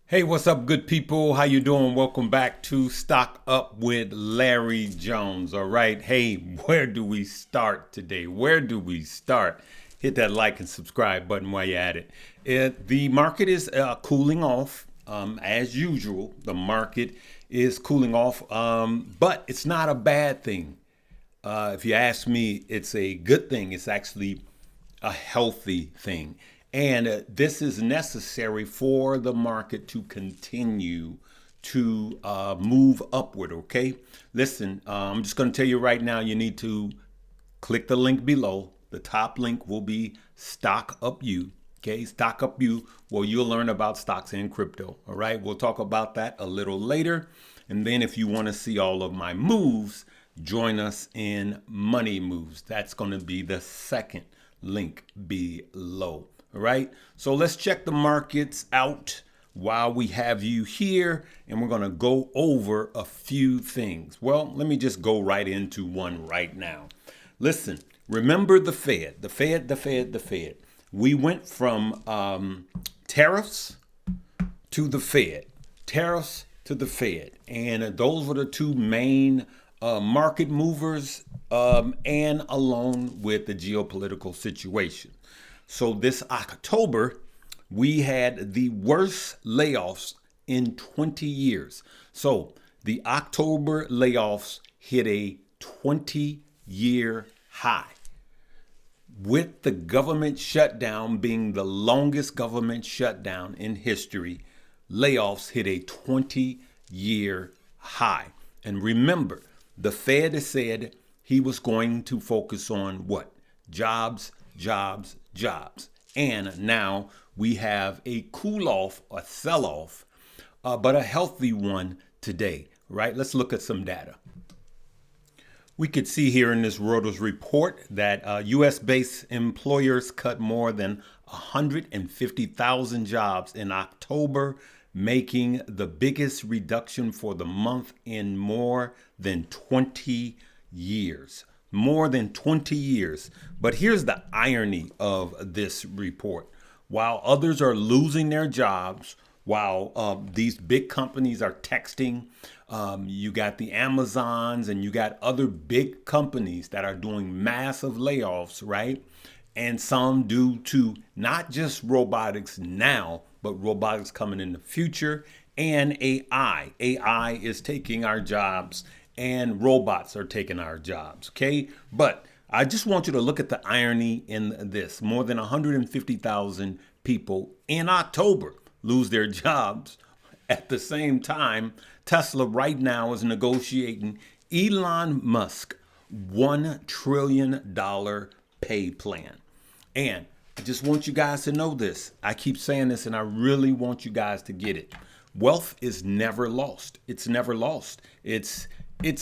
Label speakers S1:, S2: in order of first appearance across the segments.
S1: Hey, what's up, good people? How you doing? Welcome back to Stock Up with Larry Jones. All right. Hey, where do we start today? Where do we start? Hit that like and subscribe button while you're at it. The market is cooling off. As usual, the market is cooling off, but it's not a bad thing. If you ask me, it's a good thing. It's actually a healthy thing. And this is necessary for the market to continue to move upward, okay? Listen, I'm just going to tell you right now, you need to click the link below. The top link will be StockUpU, okay? StockUpU, where you'll learn about stocks and crypto, all right? We'll talk about that a little later. And then if you want to see all of my moves, join us in Money Moves. That's going to be the second link below. All right, so let's check the markets out while we have you here, and we're going to go over a few things. Well, let me just go right into one right now. Listen, remember the Fed. We went from tariffs to the Fed, and those were the two main market movers, and along with the geopolitical situation. So this October, we had the worst layoffs in 20 years. So the October layoffs hit a 20-year high. With the government shutdown being the longest government shutdown in history, layoffs hit a 20-year high. And remember, the Fed has said he was going to focus on what? Jobs. And now we have a cool off, a sell off, but a healthy one today, right? Let's look at some data. We could see here in this Reuters report that US-based employers cut more than 150,000 jobs in October, making the biggest reduction for the month in more than 20 years. More than 20 years. But here's the irony of this report. While others are losing their jobs, while these big companies are texting, you got the Amazons and you got other big companies that are doing massive layoffs, right? And some due to not just robotics now, but robotics coming in the future, and AI. AI is taking our jobs, and robots are taking our jobs, okay? But I just want you to look at the irony in this. More than 150,000 people in October lose their jobs. At the same time, Tesla right now is negotiating Elon Musk $1 trillion pay plan. And I just want you guys to know this. I keep saying this, and I really want you guys to get it. Wealth is never lost. It's never lost. It's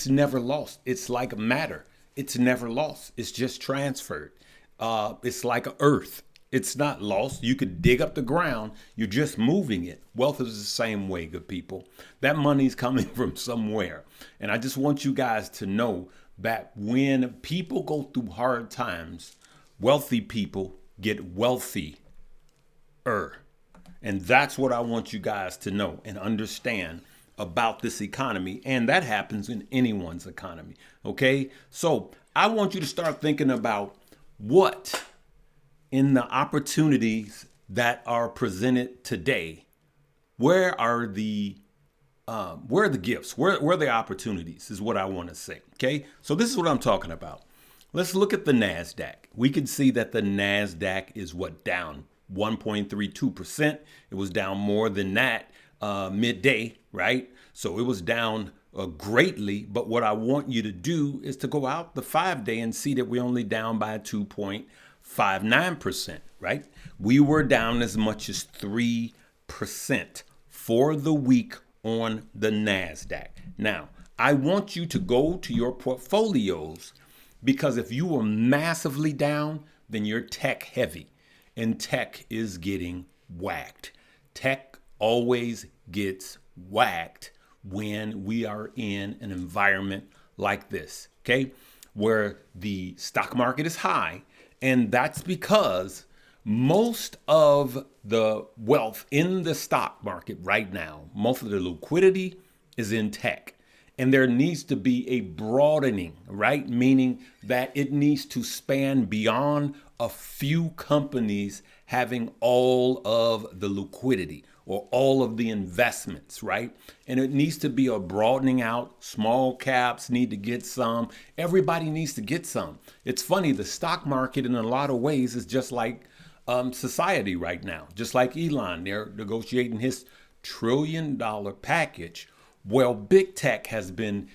S1: never lost. It's like matter. It's never lost. It's just transferred. It's like earth. It's not lost. You could dig up the ground. You're just moving it. Wealth is the same way, good people. That money's coming from somewhere. And I just want you guys to know that when people go through hard times, wealthy people get wealthier. And that's what I want you guys to know and understand about this economy, and that happens in anyone's economy, okay? So I want you to start thinking about what in the opportunities that are presented today, where are the gifts? Where are the opportunities is what I want to say, okay? So this is what I'm talking about. Let's look at the Nasdaq. We can see that the Nasdaq is down 1.32%. It was down more than that midday, right? So it was down greatly. But what I want you to do is to go out the 5-day and see that we're only down by 2.59%, right? We were down as much as 3% for the week on the Nasdaq. Now, I want you to go to your portfolios, because if you were massively down, then you're tech heavy, and tech is getting whacked. Tech always gets whacked when we are in an environment like this, okay, where the stock market is high. And that's because Most of the wealth in the stock market right now, most of the liquidity is in tech. And there needs to be a broadening, right? Meaning that it needs to span beyond a few companies having all of the liquidity or all of the investments, right? And it needs to be a broadening out. Small caps need to get some. Everybody needs to get some. It's funny, the stock market in a lot of ways is just like society right now. Just like Elon, they're negotiating his $1 trillion package. Well, big tech has been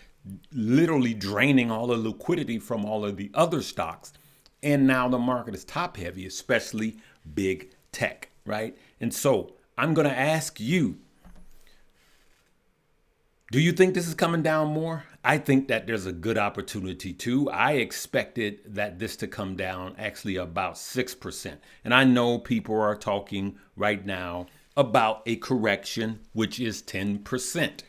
S1: literally draining all the liquidity from all of the other stocks. And now the market is top heavy, especially big tech, right? And so I'm going to ask you, do you think this is coming down more? I think that there's a good opportunity too. I expected that this to come down actually about 6%. And I know people are talking right now about a correction, which is 10%.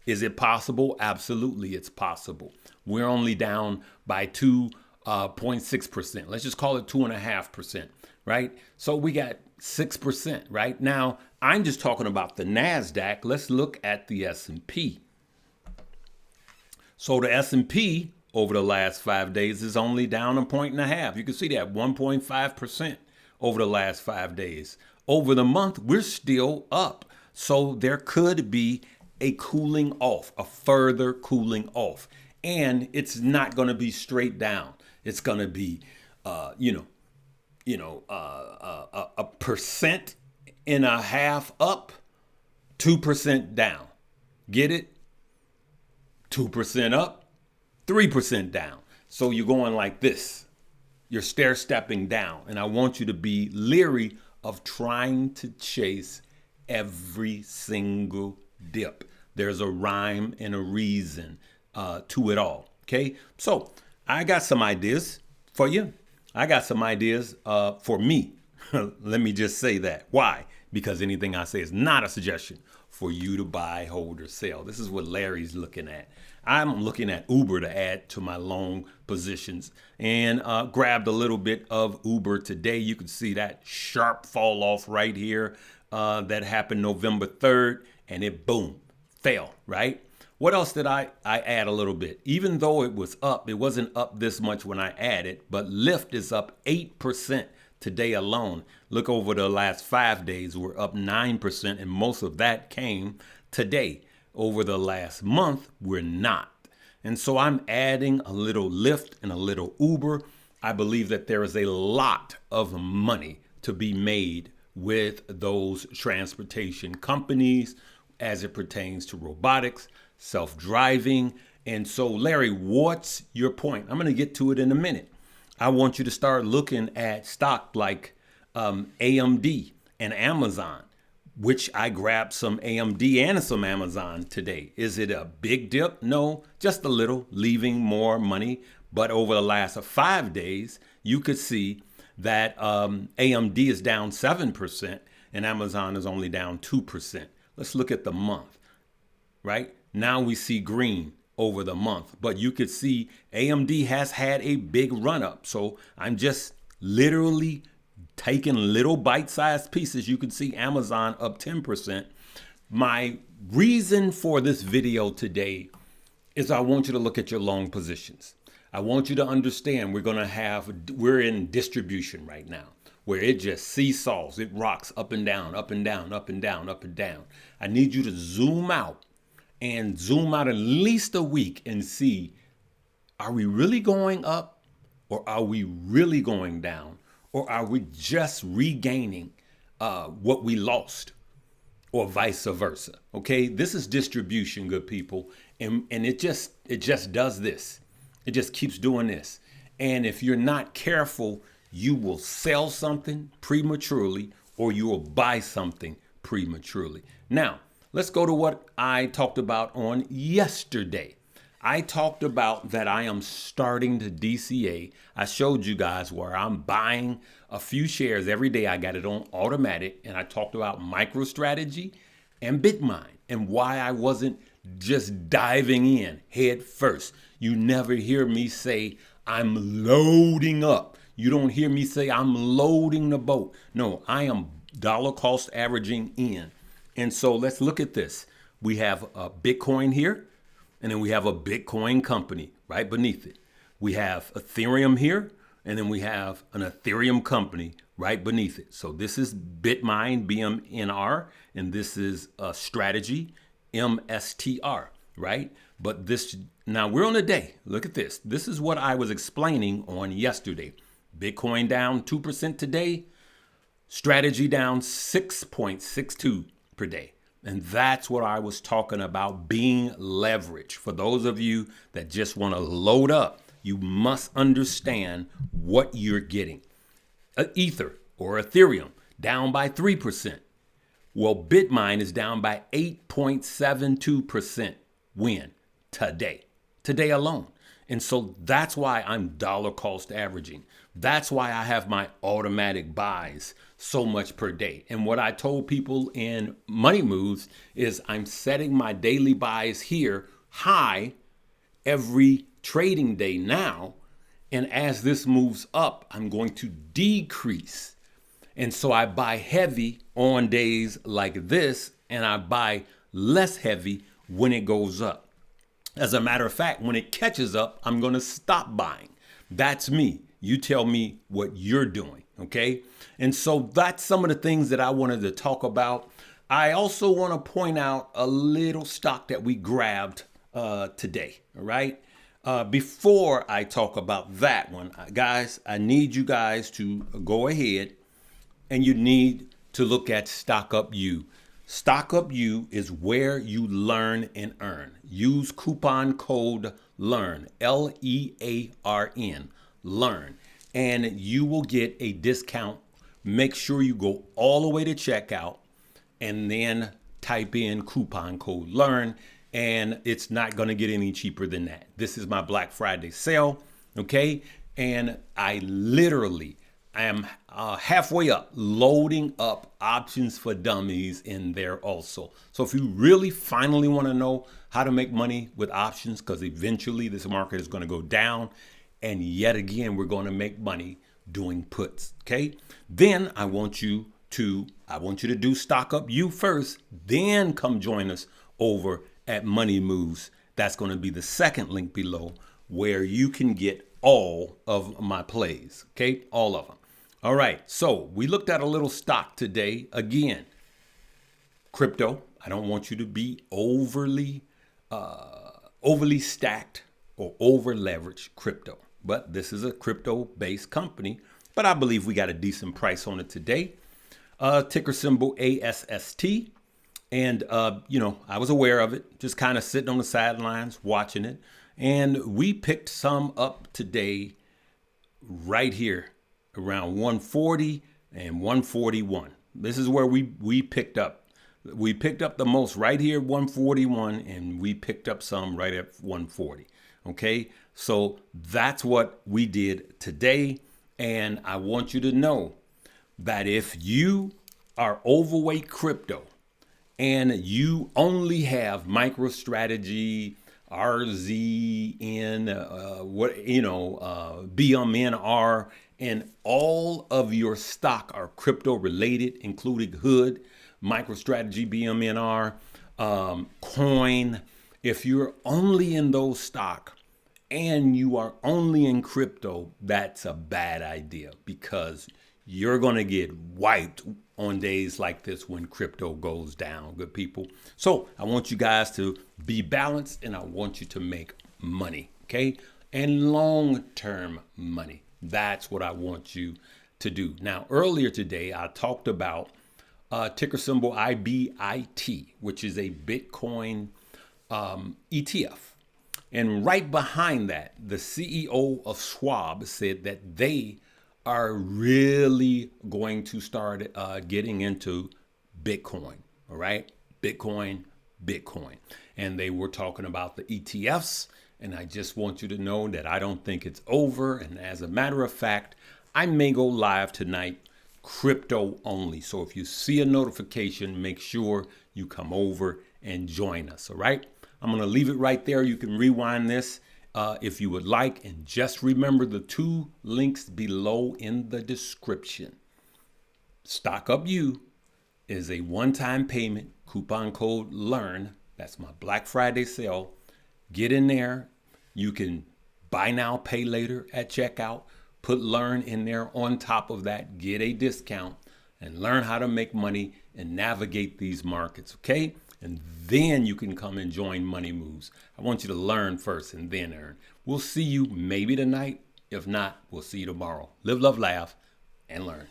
S1: Is it possible? Absolutely, it's possible. We're only down by 2.6%. Let's just call it 2.5%, right? So we got 6%, right? Now, I'm just talking about the Nasdaq. Let's look at the S&P. So the S&P over the last 5 days is only down 1.5. You can see that 1.5% over the last 5 days. Over the month, we're still up. So there could be a cooling off, a further cooling off. And it's not going to be straight down. It's going to be, a 1.5% up, 2% down. Get it? 2% up, 3% down. So you're going like this. You're stair stepping down. And I want you to be leery of trying to chase every single dip. There's a rhyme and a reason to it all. Okay. So I got some ideas for you. I got some ideas for me. Let me just say that. Why? Because anything I say is not a suggestion for you to buy, hold, or sell. This is what Larry's looking at. I'm looking at Uber to add to my long positions and grabbed a little bit of Uber today. You can see that sharp fall off right here that happened November 3rd, and it boom, fell, right? What else did I add a little bit? Even though it was up, it wasn't up this much when I added, but Lyft is up 8% today alone. Look over the last 5 days, we're up 9%, and most of that came today. Over the last month, we're not. And so I'm adding a little Lyft and a little Uber. I believe that there is a lot of money to be made with those transportation companies as it pertains to robotics, self-driving. And so, Larry, what's your point? I'm going to get to it in a minute. I want you to start looking at stock like AMD and Amazon, which I grabbed some AMD and some Amazon today. Is it a big dip? No, just a little, leaving more money. But over the last 5 days, you could see that AMD is down 7% and Amazon is only down 2%. Let's look at the month, right? Now we see green over the month, but you could see AMD has had a big run up. So I'm just literally taking little bite-sized pieces. You can see Amazon up 10%. My reason for this video today is I want you to look at your long positions. I want you to understand we're in distribution right now where it just seesaws. It rocks up and down, up and down, up and down, up and down. I need you to zoom out at least a week and see, are we really going up or are we really going down? Or are we just regaining what we lost or vice versa? Okay, this is distribution, good people. And it just does this. It just keeps doing this. And if you're not careful, you will sell something prematurely or you will buy something prematurely. Now, let's go to what I talked about on yesterday. I talked about that I am starting to DCA. I showed you guys where I'm buying a few shares every day. I got it on automatic. And I talked about MicroStrategy and BitMine and why I wasn't just diving in head first. You never hear me say I'm loading up. You don't hear me say I'm loading the boat. No, I am dollar cost averaging in. And so let's look at this. We have a Bitcoin here, and then we have a Bitcoin company right beneath it. We have Ethereum here, and then we have an Ethereum company right beneath it. So this is BitMine, BMNR, and this is a strategy, MSTR, right? But this, now we're on a day. Look at this. This is what I was explaining on yesterday. Bitcoin down 2% today, strategy down 6.62 per day. And that's what I was talking about, being leveraged. For those of you that just want to load up, you must understand what you're getting. Ether or Ethereum down by 3%. Well, BitMine is down by 8.72%. When? Today alone. And so that's why I'm dollar cost averaging. That's why I have my automatic buys so much per day. And what I told people in Money Moves is I'm setting my daily buys here high every trading day now. And as this moves up, I'm going to decrease. And so I buy heavy on days like this, and I buy less heavy when it goes up. As a matter of fact, when it catches up, I'm going to stop buying. That's me. You tell me what you're doing, okay? And so that's some of the things that I wanted to talk about. I also want to point out a little stock that we grabbed today, all right? Before I talk about that one, guys, I need you guys to go ahead and you need to look at StockUpU. StockUpU is where you learn and earn. Use coupon code LEARN, LEARN, LEARN, and you will get a discount. Make sure you go all the way to checkout and then type in coupon code LEARN, and it's not going to get any cheaper than that. This is my Black Friday sale, okay? And I literally am halfway up, loading up options for dummies in there also. So if you really finally want to know how to make money with options, because eventually this market is going to go down, and yet again, we're going to make money doing puts, okay? Then I want you to do StockUpU first, then come join us over at Money Moves. That's going to be the second link below where you can get all of my plays, okay? All of them. All right, so we looked at a little stock today. Again, crypto. I don't want you to be overly stacked or over leveraged crypto, but this is a crypto-based company. But I believe we got a decent price on it today. Ticker symbol ASST, and I was aware of it, just kind of sitting on the sidelines watching it, and we picked some up today, right here. Around 140 and 141. This is where we picked up. We picked up the most right here, 141, and we picked up some right at 140. Okay, so that's what we did today. And I want you to know that if you are overweight crypto and you only have MicroStrategy, RZN, BMNR, and all of your stock are crypto related, including Hood, MicroStrategy, BMNR, Coin. If you're only in those stock and you are only in crypto, that's a bad idea because you're going to get wiped on days like this when crypto goes down, good people. So I want you guys to be balanced and I want you to make money, okay? And long-term money. That's what I want you to do. Now, earlier today, I talked about ticker symbol IBIT, which is a Bitcoin ETF. And right behind that, the CEO of Schwab said that they are really going to start getting into Bitcoin, all right? Bitcoin. And they were talking about the ETFs. And I just want you to know that I don't think it's over. And as a matter of fact, I may go live tonight, crypto only. So if you see a notification, make sure you come over and join us. All right. I'm going to leave it right there. You can rewind this if you would like. And just remember the 2 links below in the description. StockUpU is a one-time payment, coupon code LEARN. That's my Black Friday sale. Get in there. You can buy now, pay later at checkout. Put LEARN in there on top of that. Get a discount and learn how to make money and navigate these markets, okay? And then you can come and join Money Moves. I want you to learn first and then earn. We'll see you maybe tonight. If not, we'll see you tomorrow. Live, love, laugh, and learn.